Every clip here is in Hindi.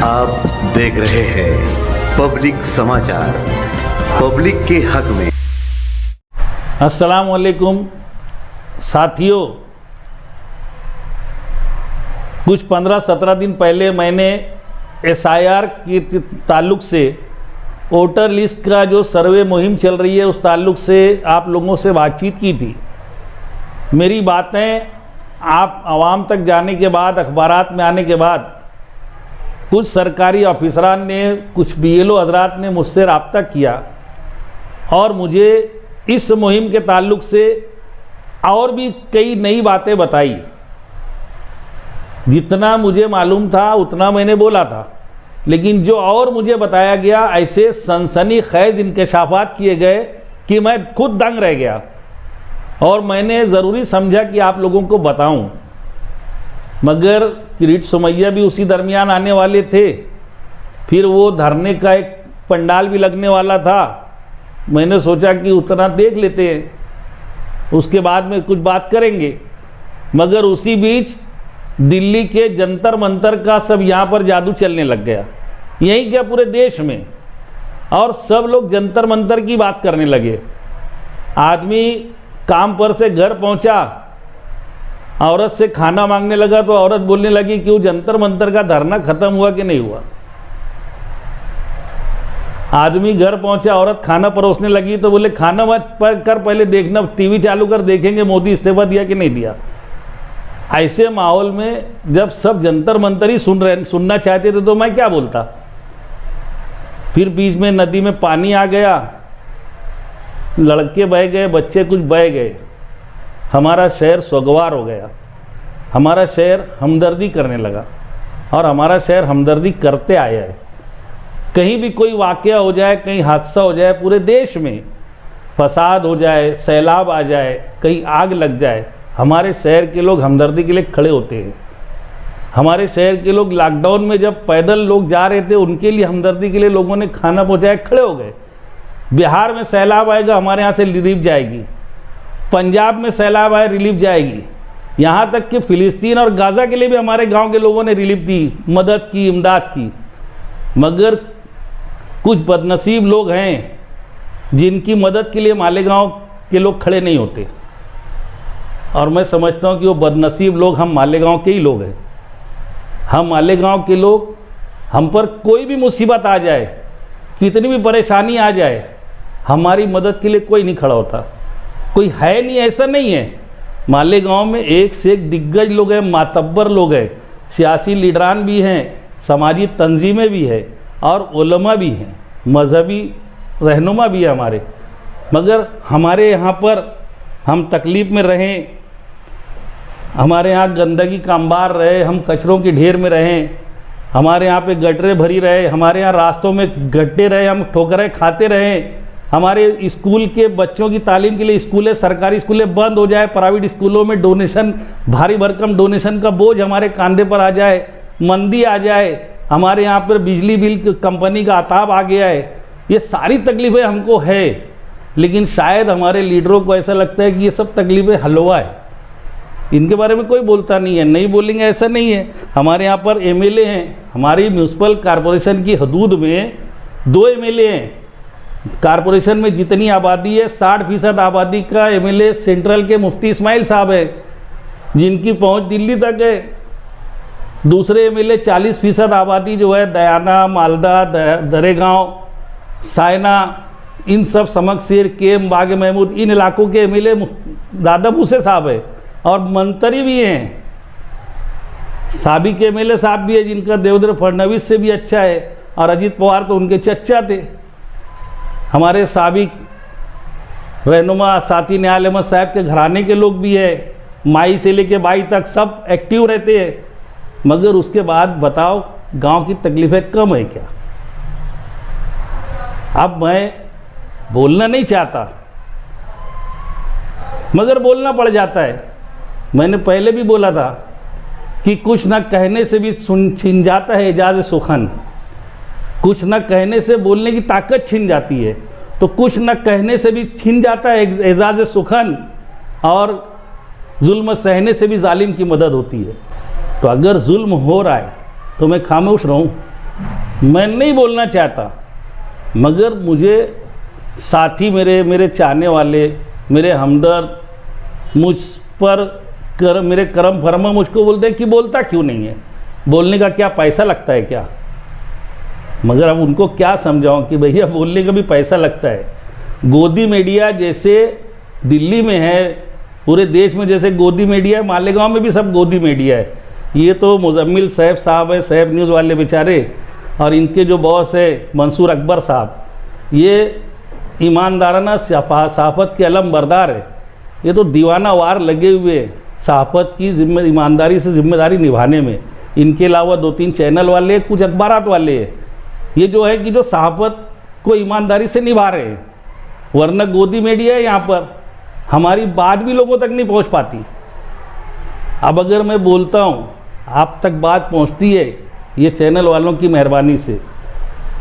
आप देख रहे हैं पब्लिक समाचार, पब्लिक के हक में। अस्सलाम वालेकुम साथियों, कुछ 15-17 दिन पहले मैंने SIR के ताल्लुक़ से वोटर लिस्ट का जो सर्वे मुहिम चल रही है उस ताल्लुक़ से आप लोगों से बातचीत की थी। मेरी बातें आप आवाम तक जाने के बाद, अखबारात में आने के बाद, कुछ सरकारी ऑफिसरान ने, कुछ BLO हजरात ने मुझसे रब्ता किया और मुझे इस मुहिम के ताल्लुक़ से और भी कई नई बातें बताई। जितना मुझे मालूम था उतना मैंने बोला था, लेकिन जो और मुझे बताया गया, ऐसे सनसनीखेज़ इंकशाफात किए गए कि मैं खुद दंग रह गया और मैंने ज़रूरी समझा कि आप लोगों को बताऊं। मगर किरीट सुमैया भी उसी दरमियान आने वाले थे, फिर वो धरने का एक पंडाल भी लगने वाला था। मैंने सोचा कि उतना देख लेते हैं, उसके बाद में कुछ बात करेंगे। मगर उसी बीच दिल्ली के जंतर मंतर का सब यहाँ पर जादू चलने लग गया, यहीं क्या पूरे देश में, और सब लोग जंतर मंतर की बात करने लगे। आदमी काम पर से घर पहुँचा, औरत से खाना मांगने लगा तो औरत बोलने लगी कि वो जंतर मंतर का धरना खत्म हुआ कि नहीं हुआ। आदमी घर पहुंचा, औरत खाना परोसने लगी तो बोले खाना मत कर, पहले देखना, टीवी चालू कर, देखेंगे मोदी इस्तीफा दिया कि नहीं दिया। ऐसे माहौल में जब सब जंतर मंतर ही सुनना चाहते थे तो मैं क्या बोलता। फिर बीच में नदी में पानी आ गया, लड़के बह गए, बच्चे कुछ बह गए, हमारा शहर सोगवार हो गया, हमारा शहर हमदर्दी करने लगा और हमारा शहर हमदर्दी करते आया है। कहीं भी कोई वाक़या हो जाए, कहीं हादसा हो जाए, पूरे देश में फसाद हो जाए, सैलाब आ जाए, कहीं आग लग जाए, हमारे शहर के लोग हमदर्दी के लिए खड़े होते हैं। हमारे शहर के लोग लॉकडाउन में जब पैदल लोग जा रहे थे, उनके लिए हमदर्दी के लिए लोगों ने खाना पहुँचाया, खड़े हो गए। बिहार में सैलाब आएगा, हमारे यहाँ से रिलीफ जाएगी। पंजाब में सैलाब आए, रिलीफ जाएगी। यहाँ तक कि फ़िलिस्तीन और गाज़ा के लिए भी हमारे गांव के लोगों ने रिलीफ दी, मदद की, इमदाद की। मगर कुछ बदनसीब लोग हैं जिनकी मदद के लिए मालेगांव के लोग खड़े नहीं होते, और मैं समझता हूँ कि वो बदनसीब लोग हम मालेगांव के ही लोग हैं। हम मालेगांव के लोग, हम पर कोई भी मुसीबत आ जाए, कितनी भी परेशानी आ जाए, हमारी मदद के लिए कोई नहीं खड़ा होता। कोई है नहीं, ऐसा नहीं है। मालेगांव में एक से एक दिग्गज लोग हैं, मातब्बर लोग हैं, सियासी लीडरान भी हैं, समाजी तंजीमें भी हैं और उलमा भी हैं, मजहबी रहनुमा भी है हमारे। मगर हमारे यहाँ पर हम तकलीफ़ में रहें, हमारे यहाँ गंदगी का अंबार रहे, हम कचरों की ढेर में रहें, हमारे यहाँ पे गटरें भरी रहे, हमारे यहाँ रास्तों में गड्ढे रहे, हम ठोकरें खाते रहें, हमारे स्कूल के बच्चों की तालीम के लिए स्कूलें, सरकारी स्कूलें बंद हो जाए, प्राइवेट स्कूलों में डोनेशन, भारी भरकम डोनेशन का बोझ हमारे कंधे पर आ जाए, मंदी आ जाए, हमारे यहाँ पर बिजली बिल कंपनी का अताब आ गया है। ये सारी तकलीफ़ें हमको है, लेकिन शायद हमारे लीडरों को ऐसा लगता है कि ये सब तकलीफ़ें हलवा है, इनके बारे में कोई बोलता नहीं है। नहीं बोलेंगे ऐसा नहीं है। हमारे यहाँ पर MLA हैं, हमारी म्यूनसिपल कॉरपोरेशन की हदूद में 2 MLA हैं। कारपोरेशन में जितनी आबादी है, 60% आबादी का MLA सेंट्रल के मुफ्ती इस्माइल साहब है, जिनकी पहुंच दिल्ली तक है। दूसरे MLA 40% आबादी जो है दयाना, मालदा, दरेगांव, सायना, इन सब समकसेर, केम, बाग महमूद, इन इलाकों के MLA दादा भूसे साहब है और मंत्री भी हैं। साबिक MLA साहब भी है जिनका देवेंद्र फडणवीस से भी अच्छा है, और अजीत पवार तो उनके चच्चा थे। हमारे साबिक रहनुमा साथी न्याल अहमद साहब के घराने के लोग भी है, माई से लेके बाई तक सब एक्टिव रहते हैं। मगर उसके बाद बताओ, गांव की तकलीफ़ें कम है क्या? अब मैं बोलना नहीं चाहता, मगर बोलना पड़ जाता है। मैंने पहले भी बोला था कि कुछ न कहने से भी छिन जाता है एजाज़ सुखन, कुछ न कहने से बोलने की ताकत छिन जाती है, तो कुछ न कहने से भी छिन जाता है एजाज़ सुखन, और जुल्म सहने से भी जालिम की मदद होती है। तो अगर जुल्म हो रहा है तो मैं खामोश रहूं? मैं नहीं बोलना चाहता, मगर मुझे साथी मेरे चाहने वाले, मेरे हमदर्द मुझ पर मेरे कर्म फरमा मुझको बोलते हैं कि बोलता क्यों नहीं है, बोलने का क्या पैसा लगता है क्या। मगर अब उनको क्या समझाऊं कि भैया बोलने का भी पैसा लगता है। गोदी मीडिया जैसे दिल्ली में है, पूरे देश में जैसे गोदी मीडिया है, मालेगांव में भी सब गोदी मीडिया है। ये तो मुजम्मिल सैफ साहब है, सैफ न्यूज़ वाले बेचारे, और इनके जो बॉस है मंसूर अकबर साहब, ये ईमानदाराना सहाफ़त के अलम बरदार है। ये तो दीवाना वार लगे हुए सहाफ़त की ईमानदारी से जिम्मेदारी निभाने में। इनके अलावा 2-3 चैनल वाले, कुछ अखबारात वाले हैं, ये जो है कि जो सहाफ़त को ईमानदारी से निभा रहे हैं। वरना गोदी मीडिया है, यहाँ पर हमारी बात भी लोगों तक नहीं पहुँच पाती। अब अगर मैं बोलता हूँ, आप तक बात पहुँचती है ये चैनल वालों की मेहरबानी से,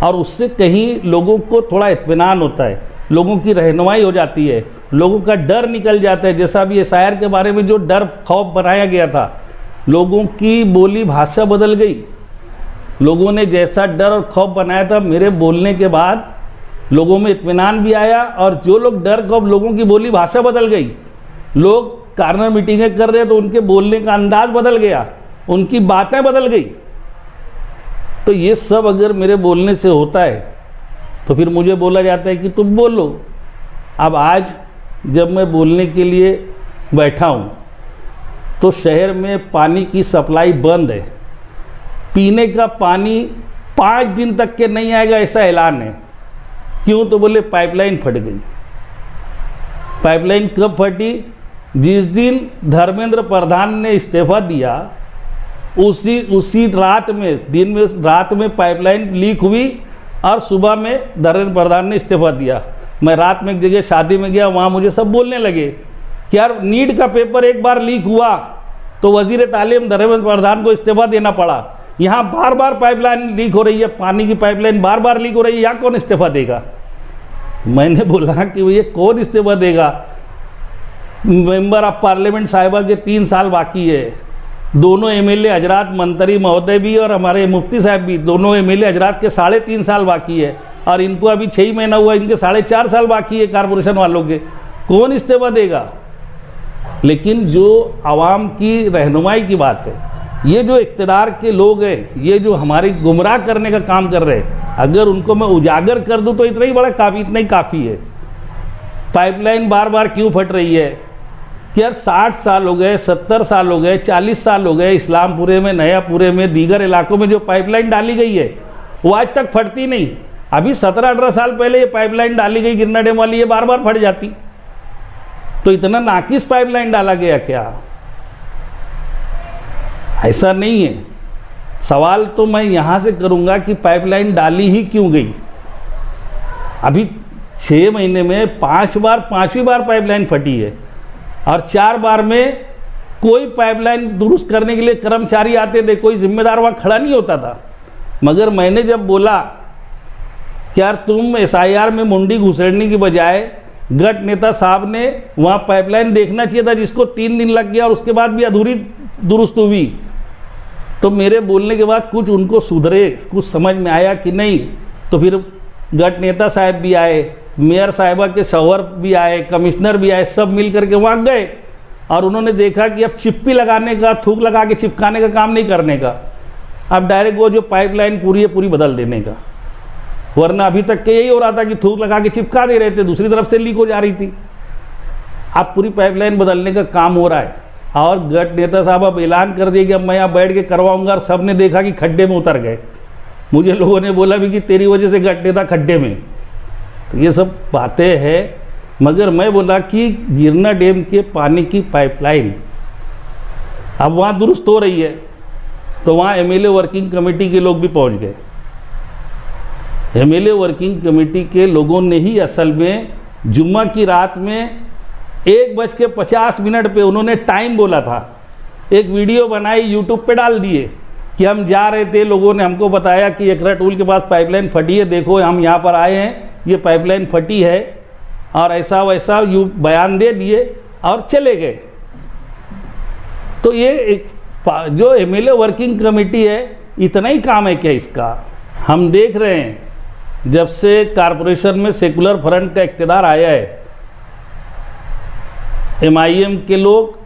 और उससे कहीं लोगों को थोड़ा इत्मीनान होता है, लोगों की रहनुमाई हो जाती है, लोगों का डर निकल जाता है। जैसा अभी एसआईआर के बारे में जो डर खौफ बनाया गया था, लोगों की बोली भाषा बदल गई। लोगों ने जैसा डर और खौफ बनाया था, मेरे बोलने के बाद लोगों में इत्मीनान भी आया, और जो लोग डर खौफ, लोगों की बोली भाषा बदल गई। लोग कार्नर मीटिंगें कर रहे तो उनके बोलने का अंदाज बदल गया, उनकी बातें बदल गई। तो ये सब अगर मेरे बोलने से होता है तो फिर मुझे बोला जाता है कि तुम बोलो। अब आज जब मैं बोलने के लिए बैठा हूँ तो शहर में पानी की सप्लाई बंद है, पीने का पानी 5 दिन तक के नहीं आएगा, ऐसा ऐलान है। क्यों? तो बोले पाइपलाइन फट गई। पाइपलाइन कब फटी? जिस दिन धर्मेंद्र प्रधान ने इस्तीफा दिया, उसी रात में, दिन में रात में पाइपलाइन लीक हुई, और सुबह में धर्मेंद्र प्रधान ने इस्तीफा दिया। मैं रात में एक जगह शादी में गया, वहाँ मुझे सब बोलने लगे कि यार नीट का पेपर एक बार लीक हुआ तो वजीर तालीम धर्मेंद्र प्रधान को इस्तीफा देना पड़ा। यहाँ बार बार पाइपलाइन लीक हो रही है, पानी की पाइपलाइन बार बार लीक हो रही है, यहाँ कौन इस्तीफा देगा? मैंने बोला कि ये कौन इस्तीफा देगा? मेंबर ऑफ पार्लियामेंट साहिबा के 3 साल बाकी है, दोनों एमएलए हजरात, मंत्री महोदय भी और हमारे मुफ्ती साहब भी, दोनों एमएलए हजरात के 3.5 साल बाकी है, और इनको अभी 6 महीना हुआ, इनके 4.5 साल बाकी है कारपोरेशन वालों के। कौन इस्तीफा देगा? लेकिन जो आवाम की रहनुमाई की बात है, ये जो इक़्तिदार के लोग हैं, ये जो हमारी गुमराह करने का काम कर रहे हैं, अगर उनको मैं उजागर कर दूं तो इतना ही बड़ा काफ़ी, इतना ही काफ़ी है। पाइपलाइन बार बार क्यों फट रही है कि यार 60 साल हो गए, 70 साल हो गए, 40 साल हो गए, इस्लामपुरे में, नयापुरे में, दीगर इलाकों में जो पाइपलाइन डाली गई है वो आज तक फटती नहीं। अभी 17-18 साल पहले ये पाइपलाइन डाली गई गिरना डैम वाली, ये बार बार फट जाती। तो इतना नाकिस पाइपलाइन डाला गया क्या? ऐसा नहीं है। सवाल तो मैं यहाँ से करूँगा कि पाइपलाइन डाली ही क्यों गई? अभी 6 महीने में 5 बार, 5वीं बार पाइपलाइन फटी है, और 4 बार में कोई पाइपलाइन दुरुस्त करने के लिए कर्मचारी आते थे, कोई जिम्मेदार वहाँ खड़ा नहीं होता था। मगर मैंने जब बोला कि यार तुम एसआईआर में मुंडी घुसेड़ने की बजाय गट नेता साहब ने वहाँ पाइपलाइन देखना चाहिए था, जिसको 3 दिन लग गया और उसके बाद भी अधूरी दुरुस्त हुई। तो मेरे बोलने के बाद कुछ उनको सुधरे, कुछ समझ में आया कि नहीं। तो फिर गट नेता साहब भी आए, मेयर साहिबा के शौहर भी आए, कमिश्नर भी आए, सब मिल करके वहाँ गए, और उन्होंने देखा कि अब चिप्पी लगाने का, थूक लगा के चिपकाने का काम नहीं करने का, अब डायरेक्ट वो जो पाइपलाइन पूरी है पूरी बदल देने का। वरना अभी तक के यही हो रहा था कि थूक लगा के चिपका दे रहे थे, दूसरी तरफ से लीक हो जा रही थी। अब पूरी पाइपलाइन बदलने का काम हो रहा है, और गट नेता साहब अब ऐलान कर दिए कि अब मैं यहाँ बैठ के करवाऊंगा, और सब ने देखा कि खड्डे में उतर गए। मुझे लोगों ने बोला भी कि तेरी वजह से गट नेता खड्डे में। तो ये सब बातें हैं। मगर मैं बोला कि गिरना डैम के पानी की पाइपलाइन अब वहाँ दुरुस्त हो रही है, तो वहाँ एमएलए वर्किंग कमेटी के लोग भी पहुँच गए। एमएलए वर्किंग कमेटी के लोगों ने ही असल में जुम्मा की रात में 1:50 पे उन्होंने टाइम बोला था, एक वीडियो बनाई, यूट्यूब पे डाल दिए कि हम जा रहे थे, लोगों ने हमको बताया कि एकरा टूल के पास पाइपलाइन फटी है, देखो हम यहाँ पर आए हैं, ये पाइपलाइन फटी है, और ऐसा वैसा यू बयान दे दिए और चले गए। तो ये जो एमएलए वर्किंग कमेटी है, इतना ही काम है क्या इसका? हम देख रहे हैं जब से कारपोरेशन में सेकुलर फ्रंट का इक़्तिदार आया है, MIM के लोग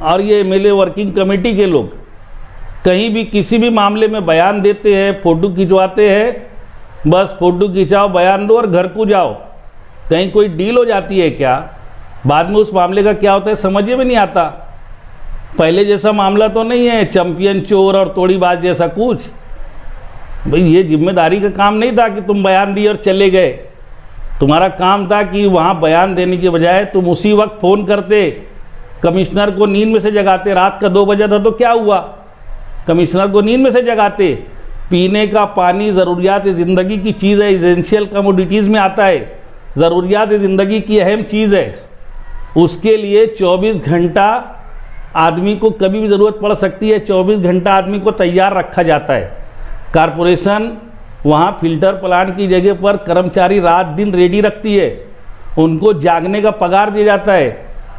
और ये MLA वर्किंग कमेटी के लोग कहीं भी किसी भी मामले में बयान देते हैं, फ़ोटो खिंचवाते हैं, बस फ़ोटो खिंचाओ, बयान दो और घर को जाओ। कहीं कोई डील हो जाती है क्या? बाद में उस मामले का क्या होता है समझ में नहीं आता। पहले जैसा मामला तो नहीं है, चैंपियन चोर और तोड़ीबाज जैसा कुछ। भाई ये जिम्मेदारी का काम नहीं था कि तुम बयान दिए और चले गए। तुम्हारा काम था कि वहाँ बयान देने के बजाय तुम उसी वक्त फ़ोन करते, कमिश्नर को नींद में से जगाते। रात का 2 बजा था तो क्या हुआ, कमिश्नर को नींद में से जगाते। पीने का पानी ज़रूरियात ज़िंदगी की चीज़ है, एसेंशियल कमोडिटीज़ में आता है, ज़रूरियात ज़िंदगी की अहम चीज़ है। उसके लिए 24 घंटा आदमी को कभी भी ज़रूरत पड़ सकती है, 24 घंटा आदमी को तैयार रखा जाता है। कारपोरेशन वहाँ फिल्टर प्लांट की जगह पर कर्मचारी रात दिन रेडी रखती है, उनको जागने का पगार दिया जाता है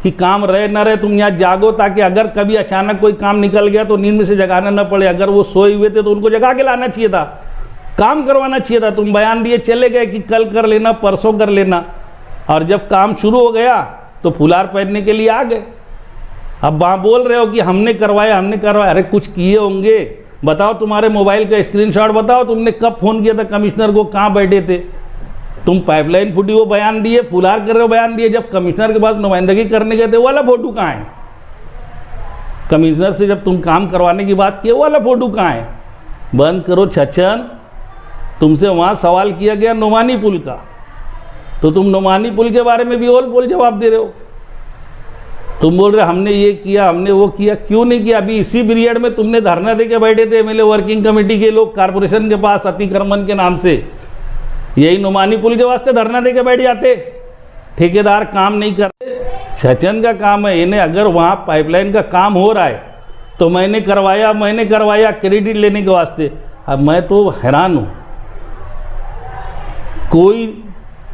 कि काम रहे न रहे तुम यहाँ जागो, ताकि अगर कभी अचानक कोई काम निकल गया तो नींद में से जगाना न पड़े। अगर वो सोए हुए थे तो उनको जगा के लाना चाहिए था, काम करवाना चाहिए था। तुम बयान दिए चले गए कि कल कर लेना, परसों कर लेना, और जब काम शुरू हो गया तो फुलार पहनने के लिए आ गए। अब वहाँ बोल रहे हो कि हमने करवाया, हमने करवाया। अरे कुछ किए होंगे, बताओ तुम्हारे मोबाइल का स्क्रीनशॉट बताओ, तुमने कब फ़ोन किया था कमिश्नर को, कहाँ बैठे थे तुम? पाइपलाइन फूटी वो बयान दिए, फुलार कर रहे हो बयान दिए। जब कमिश्नर के पास नुमाइंदगी करने गए थे वो वाला फ़ोटो कहाँ है? कमिश्नर से जब तुम काम करवाने की बात की वो वाला फ़ोटो कहाँ है? बंद करो छछन। तुमसे वहाँ सवाल किया गया नुमानी पुल का, तो तुम नुमानी पुल के बारे में भी ओल पोल जवाब दे रहे हो। तुम बोल रहे हमने ये किया, हमने वो किया। क्यों नहीं किया? अभी इसी पीरियड में तुमने धरना दे के बैठे थे MLA वर्किंग कमेटी के लोग कारपोरेशन के पास अतिक्रमण के नाम से। यही नुमानी पुल के वास्ते धरना दे के बैठ जाते, ठेकेदार काम नहीं करते। छछन का काम है इन्हें, अगर वहाँ पाइपलाइन का काम हो रहा है तो मैंने करवाया क्रेडिट लेने के वास्ते। अब मैं तो हैरान हूँ, कोई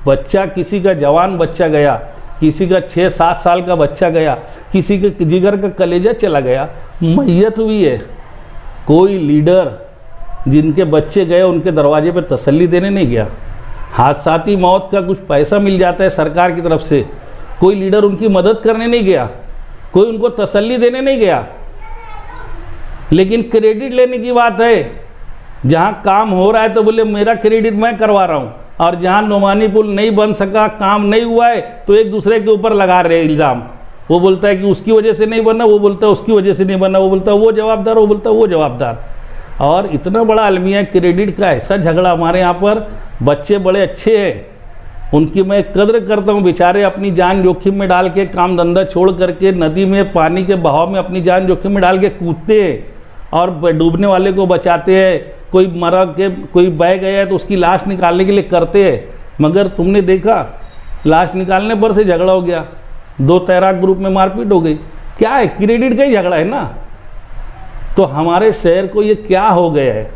बच्चा, किसी का जवान बच्चा गया, किसी का 6-7 साल का बच्चा गया, किसी के जिगर का कलेजा चला गया, मैयत हुई है। कोई लीडर जिनके बच्चे गए उनके दरवाजे पर तसल्ली देने नहीं गया। हादसाती मौत का कुछ पैसा मिल जाता है सरकार की तरफ से, कोई लीडर उनकी मदद करने नहीं गया, कोई उनको तसल्ली देने नहीं गया। लेकिन क्रेडिट लेने की बात है, जहाँ काम हो रहा है तो बोले मेरा क्रेडिट मैं करवा रहा हूँ, और जहाँ नुमानी पुल नहीं बन सका, काम नहीं हुआ है, तो एक दूसरे के ऊपर लगा रहे इल्ज़ाम। वो बोलता है कि उसकी वजह से नहीं बना, वो बोलता है उसकी वजह से नहीं बना, वो बोलता है वो जवाबदार, वो बोलता है वो जवाबदार। और इतना बड़ा अलमिया क्रेडिट का ऐसा झगड़ा हमारे यहाँ पर। बच्चे बड़े अच्छे हैं, उनकी मैं कद्र करता हूँ। बेचारे अपनी जान जोखिम में डाल के, काम धंधा छोड़ करके नदी में पानी के बहाव में अपनी जान जोखिम में डाल के कूदते हैं और डूबने वाले को बचाते हैं। कोई मरा के कोई बह गया है तो उसकी लाश निकालने के लिए करते हैं। मगर तुमने देखा लाश निकालने पर से झगड़ा हो गया, 2 तैराक ग्रुप में मारपीट हो गई। क्या है? क्रेडिट का ही झगड़ा है ना। तो हमारे शहर को ये क्या हो गया है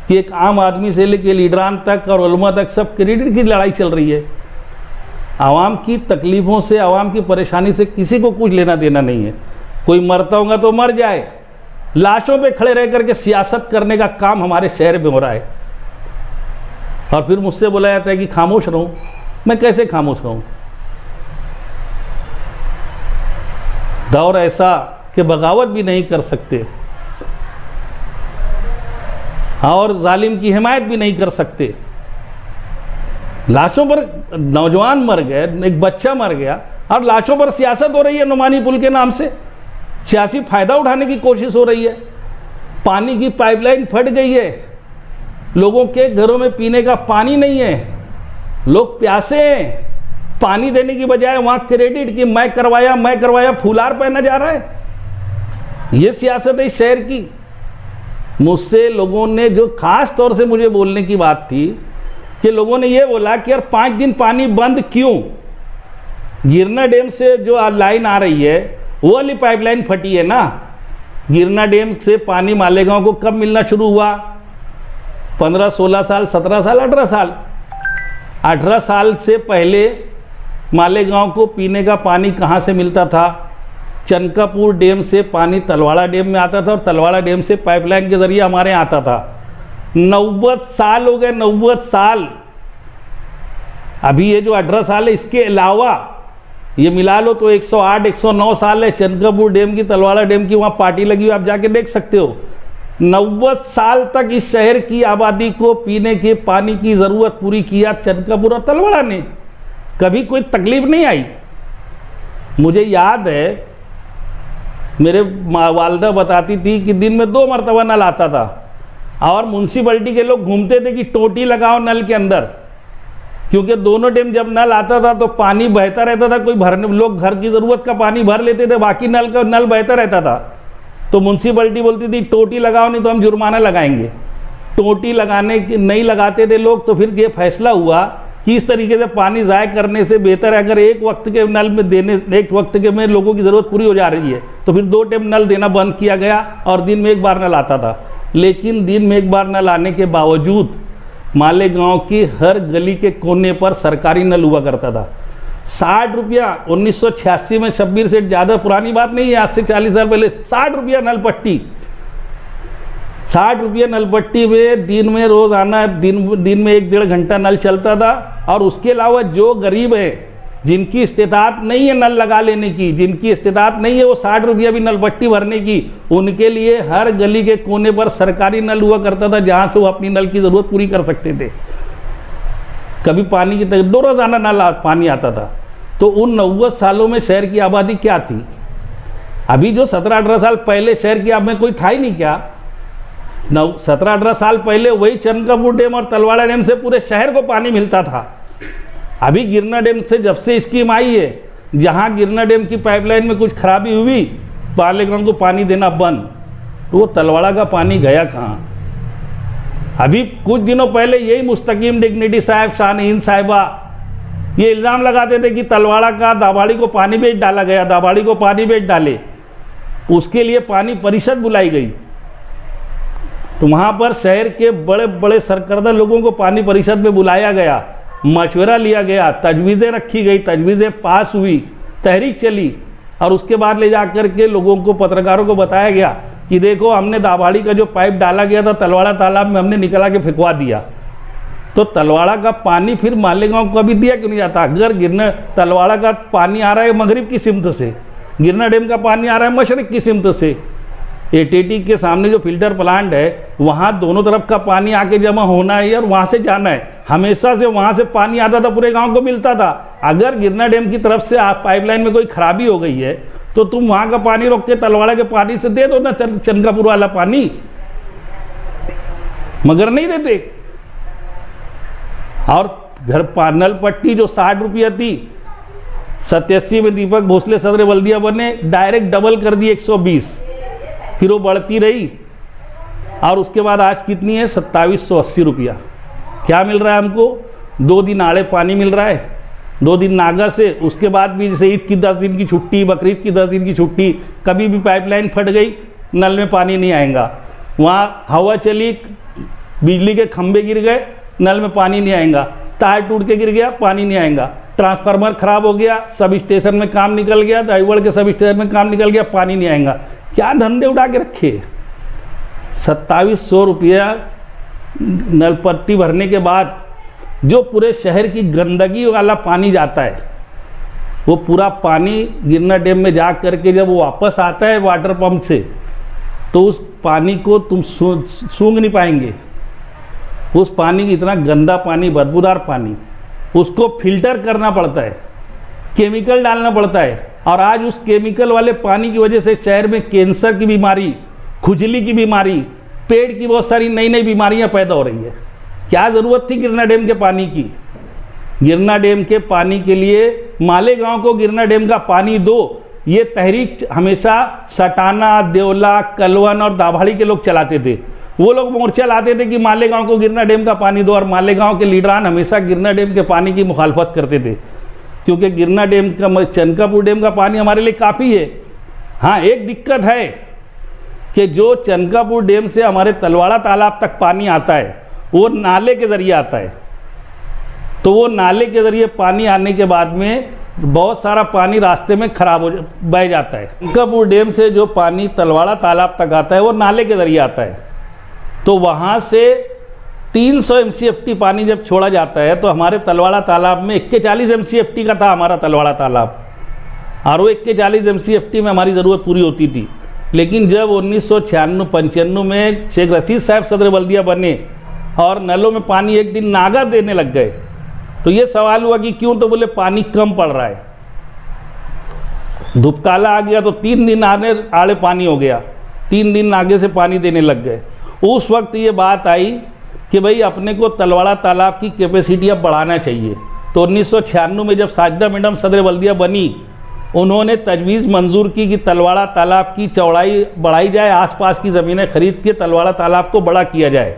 कि एक आम आदमी से लेकर लीडरान तक और उलमा तक सब क्रेडिट की लड़ाई चल रही है। आवाम की तकलीफ़ों से, आवाम की परेशानी से किसी को कुछ लेना देना नहीं है। कोई मरता होगा तो मर जाए, लाशों पे खड़े रह करके सियासत करने का काम हमारे शहर में हो रहा है। और फिर मुझसे बोला जाता है कि खामोश रहूं। मैं कैसे खामोश रहूं? दौर ऐसा कि बगावत भी नहीं कर सकते और जालिम की हिमायत भी नहीं कर सकते। लाशों पर नौजवान मर गए, एक बच्चा मर गया, और लाशों पर सियासत हो रही है नुमानी पुल के नाम से। सियासी फ़ायदा उठाने की कोशिश हो रही है। पानी की पाइपलाइन फट गई है, लोगों के घरों में पीने का पानी नहीं है, लोग प्यासे हैं। पानी देने की बजाय वहाँ क्रेडिट की मैं करवाया फुलार पहना जा रहा है। ये सियासत है शहर की। मुझसे लोगों ने, जो ख़ास तौर से मुझे बोलने की बात थी, कि लोगों ने ये बोला कि यार 5 दिन पानी बंद क्यों? गिरना डैम से जो लाइन आ रही है वो वाली पाइपलाइन फटी है ना। गिरना डैम से पानी मालेगांव को कब मिलना शुरू हुआ? 15, 16 साल, 17 साल, 18 साल। 18 साल से पहले मालेगांव को पीने का पानी कहाँ से मिलता था? चनकापुर डैम से पानी तलवाड़ा डैम में आता था, और तलवाड़ा डैम से पाइपलाइन के ज़रिए हमारे यहाँ आता था। 90 साल हो गए, 90 साल। अभी ये जो 18 साल है, इसके अलावा ये मिला लो तो 108 109 साल है चनकापुर डैम की, तलवाड़ा डैम की। वहाँ पार्टी लगी हुई, आप जाके देख सकते हो। 90 साल तक इस शहर की आबादी को पीने के पानी की ज़रूरत पूरी किया चनकापुर और तलवाड़ा ने, कभी कोई तकलीफ नहीं आई। मुझे याद है, मेरे वालदा बताती थी कि दिन में 2 मरतबा नल आता था और म्यूनसिपैलिटी के लोग घूमते थे कि टोटी लगाओ नल के अंदर, क्योंकि दोनों टाइम जब नल आता था तो पानी बहता रहता था। कोई भरने, लोग घर की ज़रूरत का पानी भर लेते थे, बाकी नल बहता रहता था। तो म्यूनसिपैलिटी बोलती थी टोटी लगाओ नहीं तो हम जुर्माना लगाएंगे। टोटी लगाने की नहीं लगाते थे लोग, तो फिर ये फैसला हुआ कि इस तरीके से पानी ज़ाय करने से बेहतर है अगर एक वक्त के नल में देने, एक वक्त के में लोगों की ज़रूरत पूरी हो जा रही है तो फिर 2 टाइम नल देना बंद किया गया और दिन में 1 बार नल आता था। लेकिन दिन में 1 बार नल आने के बावजूद मालेगांव की हर गली के कोने पर सरकारी नल हुआ करता था। 60 रुपया 1986 में, शब्बीर सेठ, ज़्यादा पुरानी बात नहीं है, आज से 40 साल पहले 60 रुपया नल पट्टी। 60 रुपये नल पट्टी में दिन में रोज़ाना दिन में 1 डेढ़ घंटा नल चलता था। और उसके अलावा जो गरीब है, जिनकी इस्तेताअत नहीं है नल लगा लेने की, जिनकी इस्तेताअत नहीं है वो 60 रुपया भी नल पट्टी भरने की, उनके लिए हर गली के कोने पर सरकारी नल हुआ करता था जहाँ से वो अपनी नल की ज़रूरत पूरी कर सकते थे। कभी पानी की 2 रोज़ाना नल पानी आता था। तो उन 90 सालों में शहर की आबादी क्या थी? अभी जो 17-18 साल पहले शहर की आबादी में कोई था ही नहीं क्या? 17-18 साल पहले वही चनकापुर डैम और तलवाड़ा डैम से पूरे शहर को पानी मिलता था। अभी गिरना डैम से जब से स्कीम आई है, जहाँ गिरना डैम की पाइपलाइन में कुछ खराबी हुई, मालेगांव को पानी देना बंद, तो वो तलवाड़ा का पानी गया कहाँ? अभी कुछ दिनों पहले यही मुस्तकीम डिग्निटी साहब, शाहनहीन साहिबा ये इल्ज़ाम लगाते थे कि तलवाड़ा का दाबाड़ी को पानी बेच डाला गया, दाबाड़ी को पानी बेच डाले। उसके लिए पानी परिषद बुलाई गई, तो वहाँ पर शहर के बड़े बड़े सरकर्दा लोगों को पानी परिषद में बुलाया गया, मशवरा लिया गया, तजवीज़ें रखी गई, तजवीज़ें पास हुई, तहरीक चली और उसके बाद ले जाकर के लोगों को, पत्रकारों को बताया गया कि देखो हमने दाबाड़ी का जो पाइप डाला गया था तलवाड़ा तालाब में, हमने निकला के फेंकवा दिया। तो तलवाड़ा का पानी फिर मालेगांव को अभी दिया क्यों नहीं जाता? अगर गिरना तलवाड़ा का पानी आ रहा है मगरिब की सिमत से, गिरना डैम का पानी आ रहा है मशरक़ की सिमत से, एटीटी के सामने जो फिल्टर प्लांट है वहाँ दोनों तरफ का पानी आके जमा होना है और वहाँ से जाना है। हमेशा से वहाँ से पानी आता था, पूरे गांव को मिलता था। अगर गिरना डैम की तरफ से आप पाइपलाइन में कोई खराबी हो गई है तो तुम वहाँ का पानी रोक के तलवाड़ा के पानी से दे दो ना चनकापुर वाला पानी, मगर नहीं देते। और घर नल पट्टी जो 60 रुपया थी, 87 में दीपक भोसले सदर बल्दिया बने, डायरेक्ट डबल कर दी 120, फिर वो बढ़ती रही और उसके बाद आज कितनी है? 2780 रुपया। क्या मिल रहा है हमको? 2 दिन आड़े पानी मिल रहा है, 2 दिन नागा से। उसके बाद भी जैसे ईद की 10 दिन की छुट्टी, बकरीद की 10 दिन की छुट्टी, कभी भी पाइपलाइन फट गई, नल में पानी नहीं आएगा। वहाँ हवा चली, बिजली के खंभे गिर गए, नल में पानी नहीं आएगा। तार टूट के गिर गया, पानी नहीं आएगा। ट्रांसफार्मर खराब हो गया, सब स्टेशन में काम निकल गया, दाईवड़ के सब स्टेशन में काम निकल गया, पानी नहीं आएगा। क्या धंधे उठा के रखे? 2700 रुपया नल पट्टी भरने के बाद जो पूरे शहर की गंदगी वाला पानी जाता है, वो पूरा पानी गिरना डैम में जा करके जब वो वापस आता है वाटर पंप से, तो उस पानी को तुम सूंघ नहीं पाएंगे। उस पानी की इतना गंदा पानी, बदबूदार पानी, उसको फिल्टर करना पड़ता है, केमिकल डालना पड़ता है। और आज उस केमिकल वाले पानी की वजह से शहर में कैंसर की बीमारी, खुजली की बीमारी, पेट की बहुत सारी नई नई बीमारियां पैदा हो रही है। क्या ज़रूरत थी गिरना डैम के पानी की? गिरना डैम के पानी के लिए मालेगांव को गिरना डैम का पानी दो, ये तहरीक हमेशा सटाना, देवला, कलवन और दाभाड़ी के लोग चलाते थे। वो लोग मोर्चा लाते थे कि मालेगांव को गिरना डैम का पानी दो, और मालेगांव के लीडरान हमेशा गिरना डैम के पानी की मुखालफत करते थे, क्योंकि गिरना डैम का, चनकापुर डैम का पानी हमारे लिए काफ़ी है। हाँ, एक दिक्कत है कि जो चनकापुर डैम से हमारे तलवाड़ा तालाब तक पानी आता है वो नाले के ज़रिए आता है। तो वो नाले के ज़रिए पानी आने के बाद में बहुत सारा पानी रास्ते में खराब हो बह जाता है। चनकापुर डैम से जो पानी तलवाड़ा तालाब तक आता है वो नाले के ज़रिए आता है। तो वहाँ से 300 MCFT पानी जब छोड़ा जाता है तो हमारे तलवाड़ा तालाब में 41 MCFT का था हमारा तलवाड़ा तालाब, और वो 41 MCFT में हमारी ज़रूरत पूरी होती थी। लेकिन जब 1996-95 में शेख रशीद साहब सदर बल्दिया बने और नलों में पानी एक दिन नागा देने लग गए, तो ये सवाल हुआ कि क्यों, तो बोले पानी कम पड़ रहा है। धूपकाला आ गया तो 3 दिन आड़े पानी हो गया, 3 दिन आगे से पानी देने लग गए। उस वक्त ये बात आई कि भाई अपने को तलवाड़ा तालाब की कैपेसिटी अब बढ़ाना चाहिए। तो 1996 में जब साजिदा मैडम सदर बल्दिया बनी, उन्होंने तजवीज़ मंजूर की कि तलवाड़ा तालाब की चौड़ाई बढ़ाई जाए, आसपास की ज़मीनें खरीद के तलवाड़ा तालाब को बड़ा किया जाए।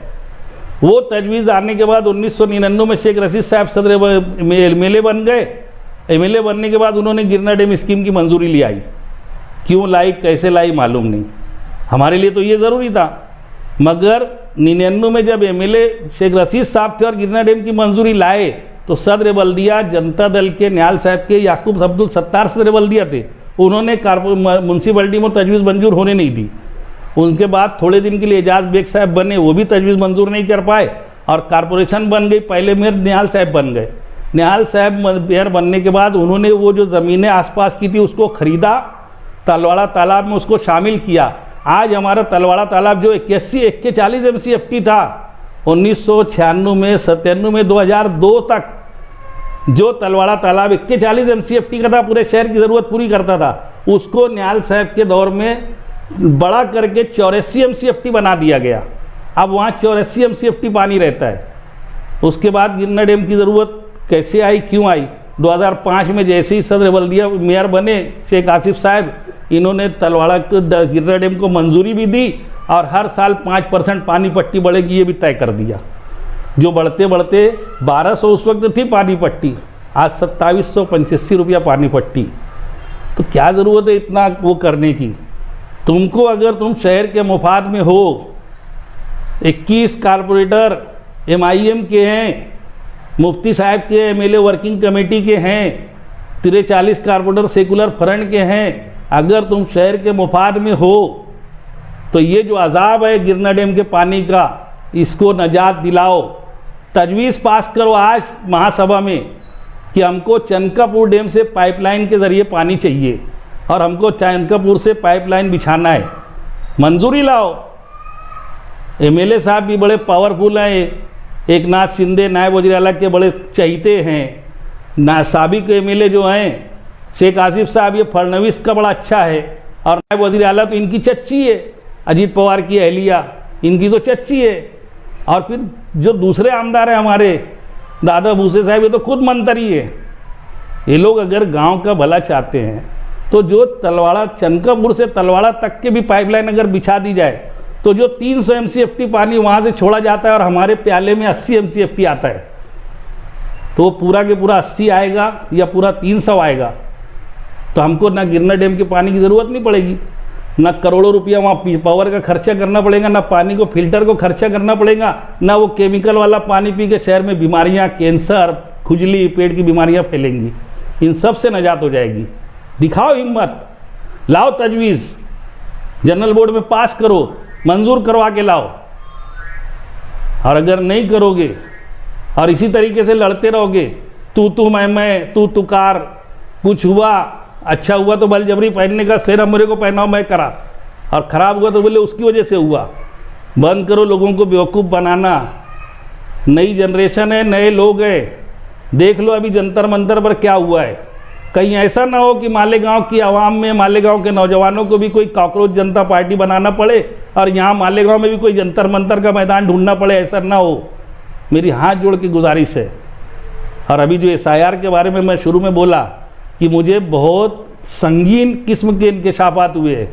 वो तजवीज़ आने के बाद 1999 में शेख रशीद साहब सदर MLA बन गए। MLA बनने के बाद उन्होंने गिरना डैम स्कीम की मंजूरी ले आई। क्यों लाई, कैसे लाई मालूम नहीं, हमारे लिए तो ये ज़रूरी था। मगर 99 में जब MLA शेख रशीद साहब थे और गिरना डैम की मंजूरी लाए, तो सदर बल्दिया जनता दल के न्याल साहब के याकूब अब्दुल सत्तार सदर बल्दिया थे, उन्होंने म्यूनसिपलिटी में तजवीज़ मंजूर होने नहीं दी। उनके बाद थोड़े दिन के लिए एजाज बेग साहब बने, वो भी तजवीज़ मंजूर नहीं कर पाए और कारपोरेशन बन गई। पहले मेयर निहाल साहब बन गए। निहाल साहब मेयर बनने के बाद उन्होंने वो जो ज़मीनें आसपास की थी उसको ख़रीदा, तलवाड़ा तालाब में उसको शामिल किया। आज हमारा तलवाड़ा तालाब जो 41 MCFT था 1996 में, 97 में, 2002 तक जो तलवाड़ा तालाब 41 MCFT का था, पूरे शहर की ज़रूरत पूरी करता था, उसको निहाल साहब के दौर में बड़ा करके 84 MCFT बना दिया गया। अब वहाँ 84 MCFT पानी रहता है। उसके बाद गिरना डैम की ज़रूरत कैसे आई, क्यों आई, 2005 में जैसे ही सदर बल्दिया मेयर बने शेख आसिफ साहब, इन्होंने तलवाड़ा गिरना डैम को मंजूरी भी दी और हर साल 5% पानी पट्टी बढ़ेगी ये भी तय कर दिया। जो बढ़ते बढ़ते 1200 उस वक्त थी पानी पट्टी, आज 2785 रुपया पानी पट्टी। तो क्या ज़रूरत है इतना वो करने की। तुमको अगर तुम शहर के मुफाद में हो, 21 कारपोरेटर MIM के हैं, मुफ्ती साहब के MLA वर्किंग कमेटी के हैं, 43 कारपोरेटर सेकुलर फ्रंट के हैं, अगर तुम शहर के मुफाद में हो तो ये जो अजाब है गिरना डैम के पानी का, इसको नजात दिलाओ। तजवीज़ पास करो आज महासभा में कि हमको चनकापुर डैम से पाइपलाइन के ज़रिए पानी चाहिए और हमको चनकापुर से पाइपलाइन बिछाना है, मंजूरी लाओ। MLA साहब भी बड़े पावरफुल हैं, एक नाथ शिंदे नायब वज़ीर आला के बड़े चहीते हैं। साबिक MLA जो हैं शेख आसिफ साहब, ये फडणवीस का बड़ा अच्छा है, और नायब वज़ीर आला तो इनकी चच्ची है, अजीत पवार की अहलिया, इनकी तो चच्ची है। और फिर जो दूसरे आमदार हैं हमारे दादा भूसे साहब, ये तो खुद मंत्री है। ये लोग अगर गांव का भला चाहते हैं तो जो तलवाड़ा चनकापुर से तलवाड़ा तक के भी पाइपलाइन अगर बिछा दी जाए, तो जो 300 MCFT पानी वहाँ से छोड़ा जाता है और हमारे प्याले में 80 MCFT आता है, तो पूरा के पूरा 80 आएगा या पूरा 300 आएगा, तो हमको ना गिरना डैम के पानी की ज़रूरत नहीं पड़ेगी, ना करोड़ों रुपया वहाँ पावर का खर्चा करना पड़ेगा, ना पानी को फिल्टर को खर्चा करना पड़ेगा, ना वो केमिकल वाला पानी पी के शहर में बीमारियाँ, कैंसर, खुजली, पेट की बीमारियाँ फैलेंगी। इन सब से निजात हो जाएगी। दिखाओ हिम्मत, लाओ तजवीज़, जनरल बोर्ड में पास करो, मंजूर करवा के लाओ। और अगर नहीं करोगे और इसी तरीके से लड़ते रहोगे, तू मैं, तू तुकार, कुछ हुआ अच्छा हुआ तो बलजबरी पहनने का, शेर मेरे को पहनाओ मैं करा, और ख़राब हुआ तो बोले उसकी वजह से हुआ। बंद करो लोगों को बेवकूफ़ बनाना। नई जनरेशन है, नए लोग हैं, देख लो अभी जंतर मंतर पर क्या हुआ है। कहीं ऐसा ना हो कि मालेगांव की आवाम में, मालेगांव के नौजवानों को भी कोई कॉकरोच जनता पार्टी बनाना पड़े और यहाँ मालेगांव में भी कोई जंतर मंतर का मैदान ढूंढना पड़े, ऐसा ना हो। मेरी हाथ जोड़ के गुजारिश है। और अभी जो SIR के बारे में मैं शुरू में बोला कि मुझे बहुत संगीन किस्म के इंकशाफात हुए हैं,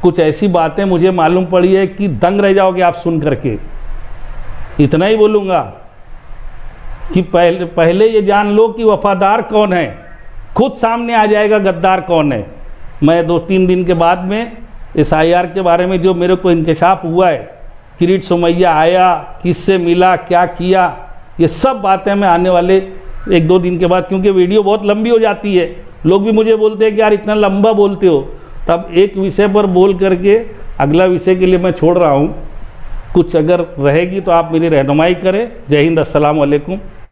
कुछ ऐसी बातें मुझे मालूम पड़ी है कि दंग रह जाओगे आप सुन करके। इतना ही बोलूँगा कि पहले ये जान लो कि वफादार कौन है, खुद सामने आ जाएगा गद्दार कौन है। मैं 2-3 दिन के बाद में SIR के बारे में जो मेरे को इंकशाफ हुआ है, किरीट सोमैया आया, किससे मिला, क्या किया, ये सब बातें मैं आने वाले 1-2 दिन के बाद, क्योंकि वीडियो बहुत लंबी हो जाती है, लोग भी मुझे बोलते हैं कि यार इतना लंबा बोलते हो, तब एक विषय पर बोल करके अगला विषय के लिए मैं छोड़ रहा हूँ। कुछ अगर रहेगी तो आप मेरी रहनुमाई करें। जय हिंद, अस्सलाम वालेकुम।